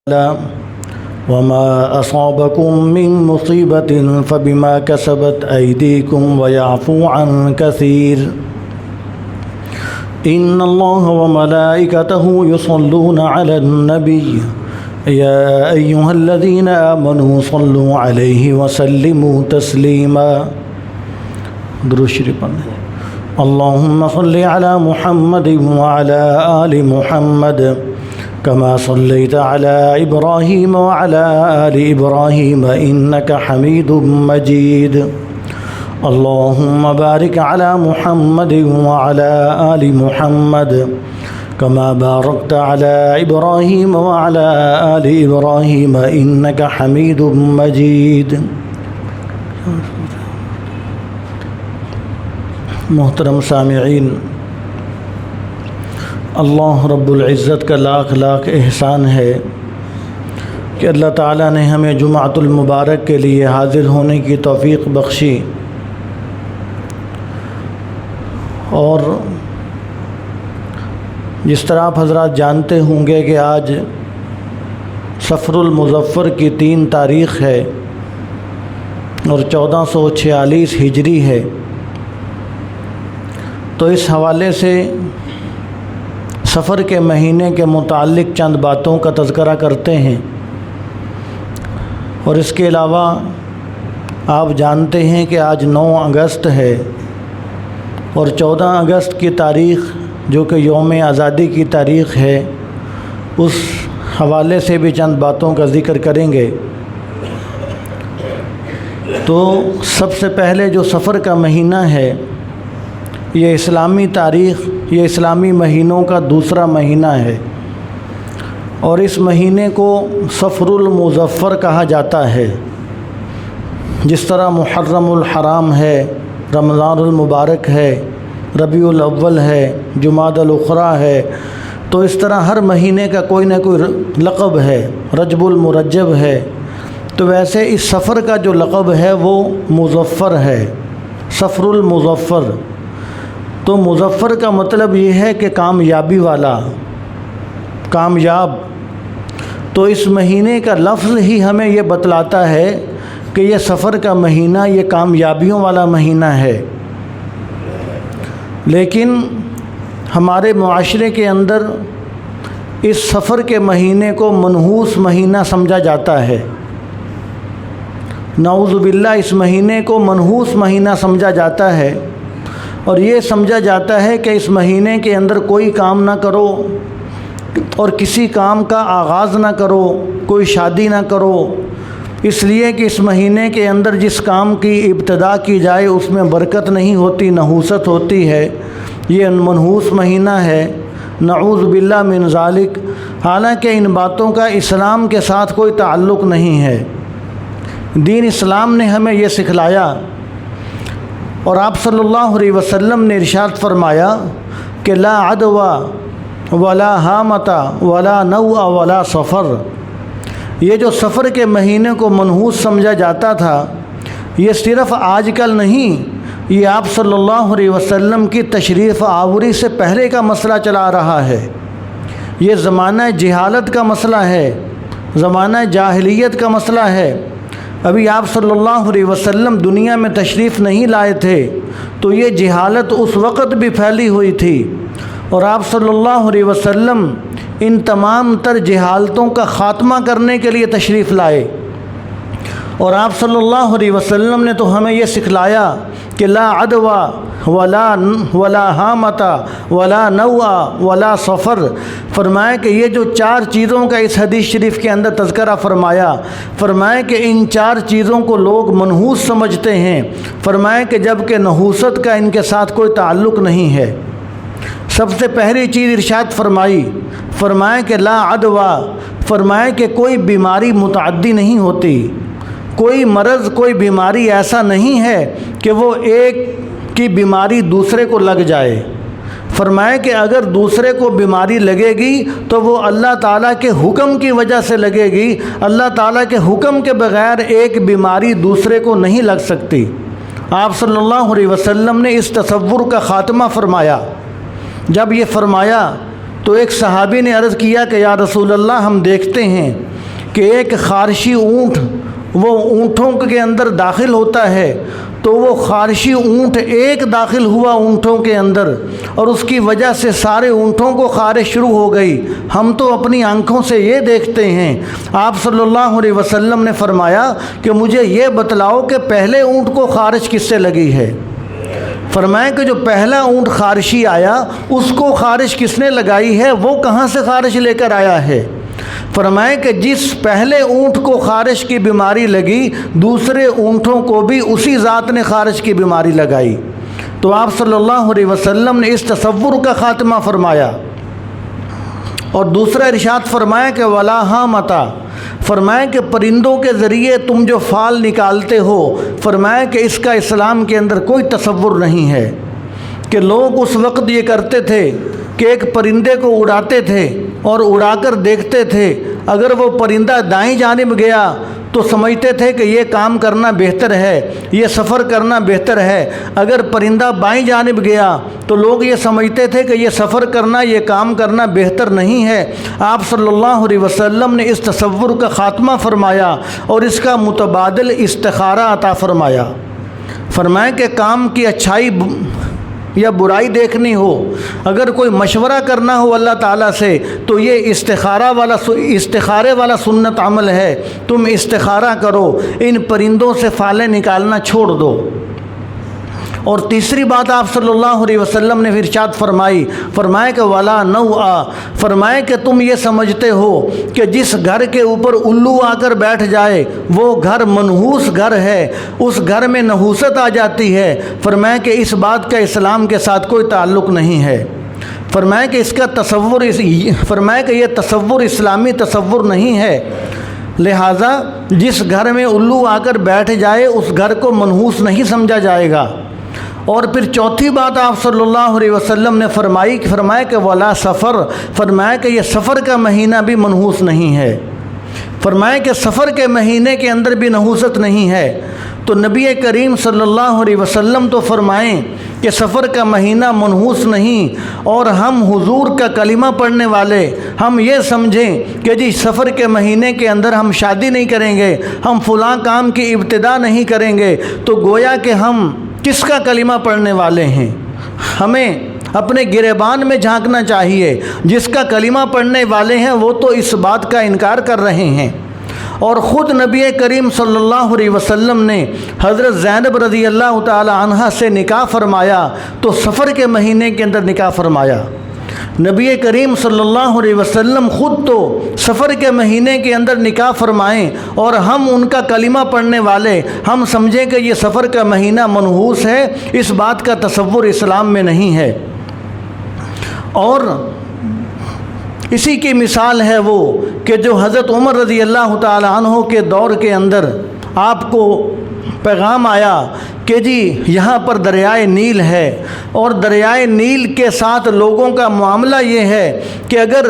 وما أصابكم من مصيبة فبما كسبت أيديكم ويعفو عن كثير إن الله وملائكته يصلون على النبي يا أيها الذين آمنوا صلوا عليه وسلموا تسليما درود شریف پڑھیں اللهم صل على محمد وعلى آل محمد كما صليت على إبراهيم وعلى آل إبراهيم إنك حميد مجيد اللهم بارك على محمد وعلى آل محمد كما باركت على إبراهيم وعلى آل إبراهيم إنك حميد مجيد. محترم سامعین، اللہ رب العزت کا لاکھ لاکھ احسان ہے کہ اللہ تعالیٰ نے ہمیں جمعۃ المبارک کے لیے حاضر ہونے کی توفیق بخشی، اور جس طرح آپ حضرات جانتے ہوں گے کہ آج صفر المظفر کی 3 تاریخ ہے اور 1446 ہجری ہے، تو اس حوالے سے سفر کے مہینے کے متعلق چند باتوں کا تذکرہ کرتے ہیں. اور اس کے علاوہ آپ جانتے ہیں کہ آج 9 اگست ہے اور 14 اگست کی تاریخ جو کہ یوم آزادی کی تاریخ ہے، اس حوالے سے بھی چند باتوں کا ذکر کریں گے. تو سب سے پہلے جو سفر کا مہینہ ہے، یہ اسلامی تاریخ، یہ اسلامی مہینوں کا دوسرا مہینہ ہے، اور اس مہینے کو صفر المظفر کہا جاتا ہے. جس طرح محرم الحرام ہے، رمضان المبارک ہے، ربیع الاول ہے، جمادی الاخری ہے، تو اس طرح ہر مہینے کا کوئی نہ کوئی لقب ہے. رجب المرجب ہے، تو ویسے اس سفر کا جو لقب ہے وہ مظفر ہے، صفر المظفر. تو مظفر کا مطلب یہ ہے کہ کامیابی والا، کامیاب. تو اس مہینے کا لفظ ہی ہمیں یہ بتلاتا ہے کہ یہ سفر کا مہینہ یہ کامیابیوں والا مہینہ ہے. لیکن ہمارے معاشرے کے اندر اس سفر کے مہینے کو منحوس مہینہ سمجھا جاتا ہے. نعوذ باللہ، اس مہینے کو منحوس مہینہ سمجھا جاتا ہے، اور یہ سمجھا جاتا ہے کہ اس مہینے کے اندر کوئی کام نہ کرو اور کسی کام کا آغاز نہ کرو، کوئی شادی نہ کرو، اس لیے کہ اس مہینے کے اندر جس کام کی ابتدا کی جائے اس میں برکت نہیں ہوتی، نحوست ہوتی ہے. یہ منحوس مہینہ ہے، نعوذ باللہ من ذالک. حالانکہ ان باتوں کا اسلام کے ساتھ کوئی تعلق نہیں ہے. دین اسلام نے ہمیں یہ سکھلایا، اور آپ صلی اللہ علیہ وسلم نے ارشاد فرمایا کہ لا عدوى ولا حامۃ ولا نوء ولا سفر. یہ جو سفر کے مہینے کو منحوس سمجھا جاتا تھا، یہ صرف آج کل نہیں، یہ آپ صلی اللہ علیہ وسلم کی تشریف آوری سے پہلے کا مسئلہ چلا رہا ہے. یہ زمانہ جہالت کا مسئلہ ہے، زمانہ جاہلیت کا مسئلہ ہے. ابھی آپ صلی اللہ علیہ وسلم دنیا میں تشریف نہیں لائے تھے، تو یہ جہالت اس وقت بھی پھیلی ہوئی تھی، اور آپ صلی اللہ علیہ وسلم ان تمام تر جہالتوں کا خاتمہ کرنے کے لیے تشریف لائے. اور آپ صلی اللہ علیہ وسلم نے تو ہمیں یہ سکھلایا کہ لا عدوى ولا حامۃ ولا نوء ولا سفر. فرمایا کہ یہ جو 4 چیزوں کا اس حدیث شریف کے اندر تذکرہ فرمایا، فرمایا کہ ان 4 چیزوں کو لوگ منحوس سمجھتے ہیں. فرمایا کہ جب کہ نحوست کا ان کے ساتھ کوئی تعلق نہیں ہے. سب سے پہلی چیز ارشاد فرمایا کہ لا عدوى، فرمایا کہ کوئی بیماری متعدی نہیں ہوتی، کوئی مرض، کوئی بیماری ایسا نہیں ہے کہ وہ ایک کی بیماری دوسرے کو لگ جائے. فرمایا کہ اگر دوسرے کو بیماری لگے گی تو وہ اللہ تعالیٰ کے حکم کی وجہ سے لگے گی. اللہ تعالیٰ کے حکم کے بغیر ایک بیماری دوسرے کو نہیں لگ سکتی. آپ صلی اللہ علیہ وسلم نے اس تصور کا خاتمہ فرمایا. جب یہ فرمایا تو ایک صحابی نے عرض کیا کہ یا رسول اللہ، ہم دیکھتے ہیں کہ ایک خارشی اونٹ وہ اونٹوں کے اندر داخل ہوتا ہے تو وہ خارشی اونٹ ایک داخل ہوا اونٹوں کے اندر اور اس کی وجہ سے سارے اونٹوں کو خارش شروع ہو گئی۔ ہم تو اپنی آنکھوں سے یہ دیکھتے ہیں۔ آپ صلی اللہ علیہ وسلم نے فرمایا کہ مجھے یہ بتلاؤ کہ پہلے اونٹ کو خارش کس سے لگی ہے؟ فرمایا کہ جو پہلا اونٹ خارشی آیا اس کو خارش کس نے لگائی ہے، وہ کہاں سے خارش لے کر آیا ہے؟ فرمایا کہ جس پہلے اونٹ کو خارش کی بیماری لگی دوسرے اونٹوں کو بھی اسی ذات نے خارش کی بیماری لگائی۔ تو آپ صلی اللہ علیہ وسلم نے اس تصور کا خاتمہ فرمایا۔ اور دوسرا ارشاد فرمایا کہ ولا ہامتا، فرمایا کہ پرندوں کے ذریعے تم جو فال نکالتے ہو، فرمایا کہ اس کا اسلام کے اندر کوئی تصور نہیں ہے۔ کہ لوگ اس وقت یہ کرتے تھے کہ ایک پرندے کو اڑاتے تھے اور اڑا کر دیکھتے تھے، اگر وہ پرندہ دائیں جانب گیا تو سمجھتے تھے کہ یہ کام کرنا بہتر ہے، یہ سفر کرنا بہتر ہے، اگر پرندہ بائیں جانب گیا تو لوگ یہ سمجھتے تھے کہ یہ سفر کرنا، یہ کام کرنا بہتر نہیں ہے۔ آپ صلی اللہ علیہ وسلم نے اس تصور کا خاتمہ فرمایا اور اس کا متبادل استخارہ عطا فرمایا۔ فرمایا کہ کام کی اچھائی یا برائی دیکھنی ہو، اگر کوئی مشورہ کرنا ہو اللہ تعالیٰ سے تو یہ استخارے والا سنت عمل ہے۔ تم استخارہ کرو، ان پرندوں سے فالیں نکالنا چھوڑ دو۔ اور تیسری بات آپ صلی اللہ علیہ وسلم نے ارشاد فرمایا کہ ولا نوآ، فرمایا کہ تم یہ سمجھتے ہو کہ جس گھر کے اوپر الو آ کر بیٹھ جائے وہ گھر منحوس گھر ہے، اس گھر میں نحوست آ جاتی ہے۔ فرمایا کہ اس بات کا اسلام کے ساتھ کوئی تعلق نہیں ہے۔ فرمایا کہ اس کا تصور فرمایا کہ یہ تصور اسلامی تصور نہیں ہے، لہٰذا جس گھر میں الو آ کر بیٹھ جائے اس گھر کو منحوس نہیں سمجھا جائے گا۔ اور پھر چوتھی بات آپ صلی اللہ علیہ وسلم نے فرمایا کہ ولا سفر، فرمایا کہ یہ سفر کا مہینہ بھی منحوس نہیں ہے۔ فرمایا کہ سفر کے مہینے کے اندر بھی نحوست نہیں ہے۔ تو نبی کریم صلی اللہ علیہ وسلم تو فرمائیں کہ سفر کا مہینہ منحوس نہیں، اور ہم حضور کا کلمہ پڑھنے والے ہم یہ سمجھیں کہ جی سفر کے مہینے کے اندر ہم شادی نہیں کریں گے، ہم فلاں کام کی ابتدا نہیں کریں گے، تو گویا کہ ہم کس کا کلمہ پڑھنے والے ہیں؟ ہمیں اپنے گریبان میں جھانکنا چاہیے۔ جس کا کلمہ پڑھنے والے ہیں وہ تو اس بات کا انکار کر رہے ہیں۔ اور خود نبی کریم صلی اللہ علیہ وسلم نے حضرت زینب رضی اللہ تعالی عنہا سے نکاح فرمایا تو سفر کے مہینے کے اندر نکاح فرمایا۔ نبی کریم صلی اللہ علیہ وسلم خود تو سفر کے مہینے کے اندر نکاح فرمائیں اور ہم ان کا کلمہ پڑھنے والے ہم سمجھیں کہ یہ سفر کا مہینہ منحوس ہے، اس بات کا تصور اسلام میں نہیں ہے۔ اور اسی کی مثال ہے وہ کہ جو حضرت عمر رضی اللہ تعالی عنہ کے دور کے اندر آپ کو پیغام آیا کہ جی یہاں پر دریائے نیل ہے، اور دریائے نیل کے ساتھ لوگوں کا معاملہ یہ ہے کہ اگر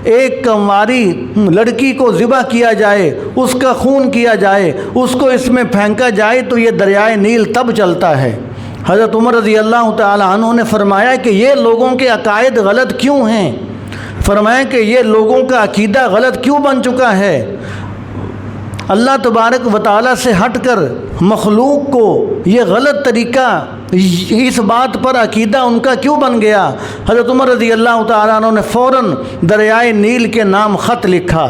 ایک کنواری لڑکی کو ذبح کیا جائے، اس کا خون کیا جائے، اس کو اس میں پھینکا جائے تو یہ دریائے نیل تب چلتا ہے۔ حضرت عمر رضی اللہ تعالی عنہ نے فرمایا کہ یہ لوگوں کے عقائد غلط کیوں ہیں؟ فرمایا کہ یہ لوگوں کا عقیدہ غلط کیوں بن چکا ہے؟ اللہ تبارک و تعالیٰ سے ہٹ کر مخلوق کو یہ غلط طریقہ، اس بات پر عقیدہ ان کا کیوں بن گیا؟ حضرت عمر رضی اللہ تعالیٰ عنہ نے فوراً دریائے نیل کے نام خط لکھا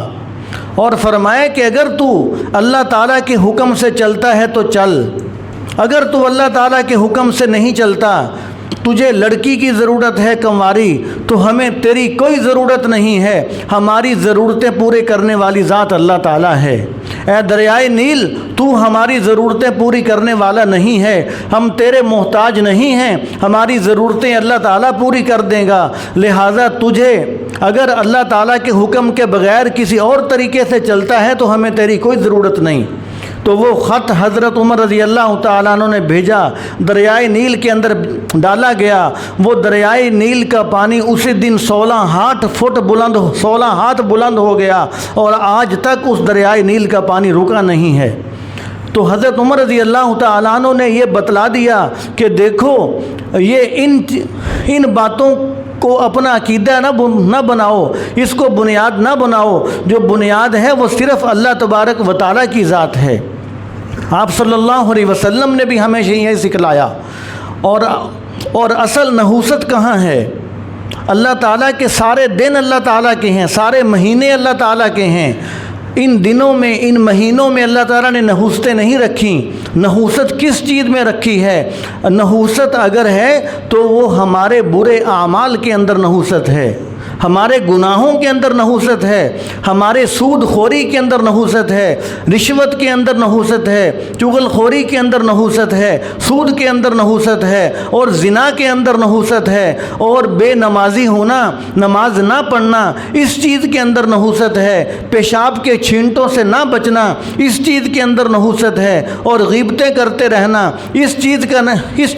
اور فرمایا کہ اگر تو اللہ تعالیٰ کے حکم سے چلتا ہے تو چل، اگر تو اللہ تعالیٰ کے حکم سے نہیں چلتا، تجھے لڑکی کی ضرورت ہے کنواری، تو ہمیں تیری کوئی ضرورت نہیں ہے، ہماری ضرورتیں پورے کرنے والی ذات اللہ تعالیٰ ہے۔ اے دریائے نیل، تو ہماری ضرورتیں پوری کرنے والا نہیں ہے، ہم تیرے محتاج نہیں ہیں، ہماری ضرورتیں اللہ تعالیٰ پوری کر دے گا، لہٰذا تجھے اگر اللہ تعالیٰ کے حکم کے بغیر کسی اور طریقے سے چلتا ہے تو ہمیں تیری کوئی ضرورت نہیں۔ تو وہ خط حضرت عمر رضی اللہ تعالیٰ عنہ نے بھیجا، دریائے نیل کے اندر ڈالا گیا۔ وہ دریائے نیل کا پانی اسی دن 16 ہاتھ بلند ہو گیا، اور آج تک اس دریائے نیل کا پانی رکا نہیں ہے۔ تو حضرت عمر رضی اللہ تعالیٰ عنہ نے یہ بتلا دیا کہ دیکھو یہ ان باتوں کو اپنا عقیدہ نہ بناؤ، اس کو بنیاد نہ بناؤ۔ جو بنیاد ہے وہ صرف اللہ تبارک و تعالیٰ کی ذات ہے۔ آپ صلی اللہ علیہ وسلم نے بھی ہمیشہ یہ سکھلایا۔ اور اصل نحوست کہاں ہے؟ اللہ تعالیٰ کے سارے دن اللہ تعالیٰ کے ہیں، سارے مہینے اللہ تعالیٰ کے ہیں۔ ان دنوں میں، ان مہینوں میں اللہ تعالیٰ نے نحوستیں نہیں رکھیں۔ نحوست کس چیز میں رکھی ہے؟ نحوست اگر ہے تو وہ ہمارے برے اعمال کے اندر نحوست ہے، ہمارے گناہوں کے اندر نحوست ہے، ہمارے سود خوری کے اندر نحوست ہے، رشوت کے اندر نحوست ہے، چغل خوری کے اندر نحوست ہے، سود کے اندر نحوست ہے، اور زنا کے اندر نحوست ہے، اور بے نمازی ہونا، نماز نہ پڑھنا، اس چیز کے اندر نحوست ہے، پیشاب کے چھینٹوں سے نہ بچنا، اس چیز کے اندر نحوست ہے، اور غیبتیں کرتے رہنا، اس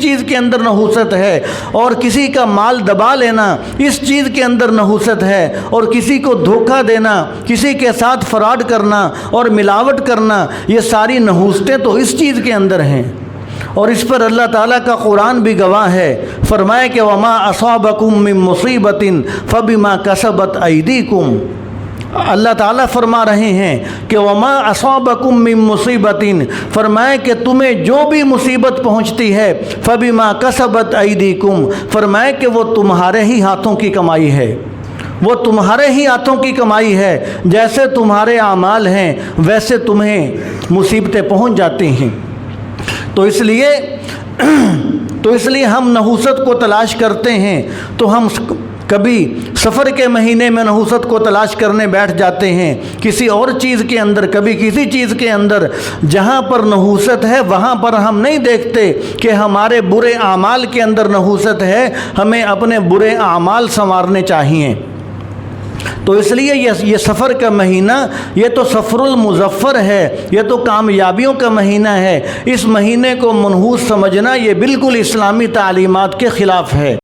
چیز کے اندر نحوست ہے، اور کسی کا مال دبا لینا، اس چیز کے اندر نحوست ہے، اور کسی کو دھوکہ دینا، کسی کے ساتھ فراڈ کرنا اور ملاوٹ کرنا، یہ ساری نحوستیں تو اس چیز کے اندر ہیں۔ اور اس پر اللہ تعالیٰ کا قرآن بھی گواہ ہے، فرمائے کہ وما اصابکم من مصیبت فبما کسبت ایدیکم۔ اللہ تعالیٰ فرما رہے ہیں کہ وما اصابکم من مصیبت، فرمائے کہ تمہیں جو بھی مصیبت پہنچتی ہے فبما کسبت ایدیکم، فرمائے کہ وہ تمہارے ہی ہاتھوں کی کمائی ہے، وہ تمہارے ہی ہاتھوں کی کمائی ہے۔ جیسے تمہارے اعمال ہیں ویسے تمہیں مصیبتیں پہنچ جاتی ہیں۔ تو اس لیے ہم نحوست کو تلاش کرتے ہیں، تو ہم کبھی سفر کے مہینے میں نحوست کو تلاش کرنے بیٹھ جاتے ہیں، کسی اور چیز کے اندر، کبھی کسی چیز کے اندر۔ جہاں پر نحوست ہے وہاں پر ہم نہیں دیکھتے کہ ہمارے برے اعمال کے اندر نحوست ہے، ہمیں اپنے برے اعمال سنوارنے چاہیے۔ تو اس لیے یہ سفر کا مہینہ، یہ تو سفر المظفر ہے، یہ تو کامیابیوں کا مہینہ ہے۔ اس مہینے کو منحوس سمجھنا یہ بالکل اسلامی تعلیمات کے خلاف ہے۔